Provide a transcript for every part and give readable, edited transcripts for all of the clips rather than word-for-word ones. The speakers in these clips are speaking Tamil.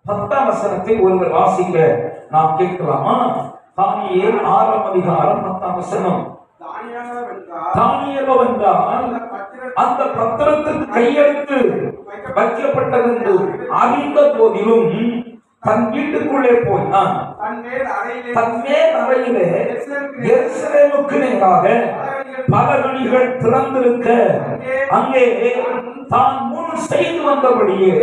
10ஆம் வசனத்தை ஒருவர் வாசிக்க நாம் கேட்கலாமா? தானியேல் 6ஆம் அதிகாரம் 10ஆம் வசனம். தானியேலோ என்றால் அந்த பத்திரத்துக்கு கையெழுத்து வைக்கப்பட்டது என்று அறிந்த போதிலும் தன் வீட்டுக்குள்ளே போய் தன் மேல் அறையிலே எருசலேமுக்கு நேராக பலகணிகள் திறந்திருக்க அங்கே தான் முன் செய்து வந்தபடியே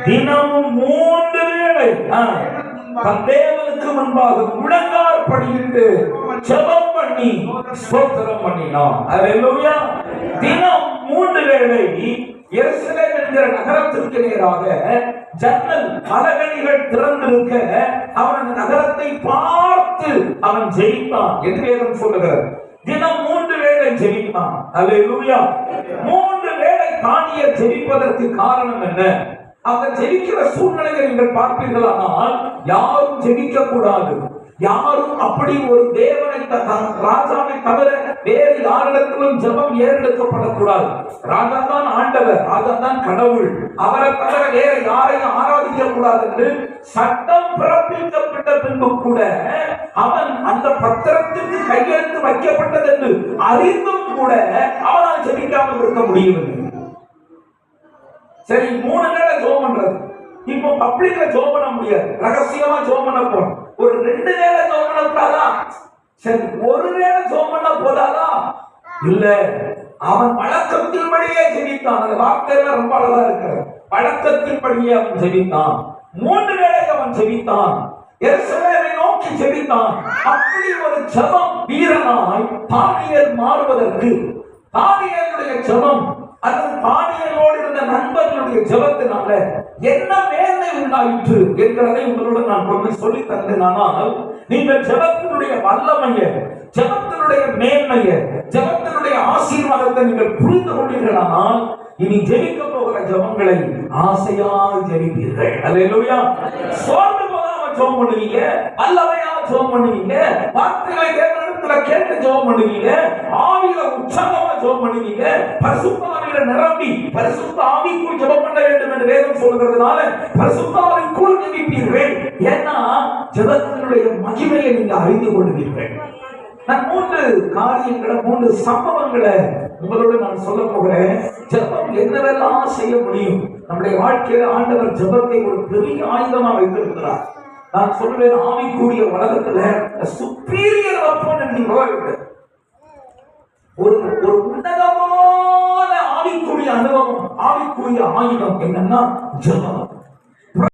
தினமும் 3 வேளை தன் தேவனுக்கு முன்பாக முழங்கால் படியிட்டு ஜெபம் பண்ணி ஸ்தோத்திரம் பண்ணினான். அல்லேலூயா. தினம் 3 வேளை எருசலேம் என்கிற நகரத்திற்கு நேராக ஜன்னல் பலகணிகள் திறந்திருக்க அவன் அந்த நகரத்தை பார்த்து அவன் ஜெயித்தான் என்று வேதம் சொல்லுகிறது. தினம் 3 வேளை ஜெபித்தான். அல்லேலூயா. 3 வேளை தானியேல் ஜெபிப்பதற்கு காரணம் என்ன? அந்த ஜெபிக்கிற சூழ்நிலையை நீங்கள் பார்ப்பீர்களானால் யாரும் ஜெபிக்க கூடாது. யாரும் அப்படி ஒரு தேவனை ராஜாவை தவிர வேறு யாரிடத்திலும் ஜெபம் ஏறெடுக்கப்படக்கூடாது. ராஜா தான் ஆண்டவர், ராஜா தான் கடவுள், அவரை தவிர வேறு யாரையும் ஆராதிக்க கூடாது என்று சட்டம் பிறப்பிக்கப்பட்ட பின்பு கூட அவன் அந்த பத்திரத்துக்கு கையெழுத்து வைக்கப்பட்டது என்று அறிந்தும் கூட அவனால் ஜெபிக்காமல் இருக்க முடியவில்லை. சரி, 3 வேளை ஜெபம் பண்றது. இப்போ பப்ளிக்ல ஜெபம் பண்ண முடியாது, ரகசியமா ஜெபம் பண்ண போறோம். ஒரு 2 வேளை ஜெபம் பண்ண கூடாதா? சரி, 1 வேளை ஜெபம் பண்ண போதாதா? இல்ல, அவன் வழக்கத்தின்படியே ஜெபித்தான். அந்த வார்த்தையெல்லாம் ரொம்ப அழகா இருக்கிறது. வழக்கத்தின்படியே அவன் ஜெபித்தான். 3 வேளை அவன் ஜெபித்தான். எருசலேமை நோக்கி ஜெபித்தான். அப்படி ஒரு ஜெபம் வீரனாய் தானியேல் மாறுவதற்கு தானியேலுடைய ஜெபம் அல்லது தானியேலோடு இருந்த நண்பர்களுடைய ஜெபத்தினால என்ன மேன்மை உண்டாயிற்று என்கிறதை உங்களுடன் நான் கொஞ்சம் சொல்லி தந்தேனால் நீங்கள் ஜெபத்தினுடைய வல்லமையை, ஜெபத்தினுடைய மேன்மையை, ஜெபத்தினுடைய ஆசீர்வாதத்தை நீங்கள் புரிந்து கொண்டீர்களானால் இனி ஜெபிக்க போகிற ஜெபங்களை ஆசையாக ஜெபிப்பீர்கள். அல்லேலூயா. சோர்ந்து போகாம ஜெபம் பண்ணுவீங்க, வல்லமையா ஜெபம் பண்ணுவீங்க, வார்த்தைகளை தேவனிடத்துல கேட்டு ஜெபம் பண்ணுவீங்க, ஆவியில உற்சாகமா ஜெபம் பண்ணுவீங்க, பரிசுத்த ஆவியில நிரம்பி பரிசுத்த ஆவிக்குள் ஜெபம் பண்ண வேண்டும் என்று வேதம் சொல்கிறதுனால பரிசுத்த ஆவிக்குள் ஜெபிப்பீர்கள். ஏன்னா ஜெபத்தினுடைய மகிமையை நீங்க அறிந்து கொள்வீர்கள். நான் 3 காரியங்களை, 3 சம்பவங்களை உங்களோடு நான் சொல்ல போகிறேன். ஜெபம் என்னவெல்லாம் செய்ய முடியும்? நம்முடைய வாழ்க்கையில ஆண்டவர் ஜெபத்தை ஒரு பெரிய ஆயுதமா வைத்திருக்கிறார். நான் சொல்லுவேன், ஆவிக்குரிய உலகத்துல superior weapon in the world, ஒரு உன்னதமான ஆவிக்குரிய அனுபவம், ஆவிக்குரிய ஆயுதம் என்னன்னா ஜெபம்.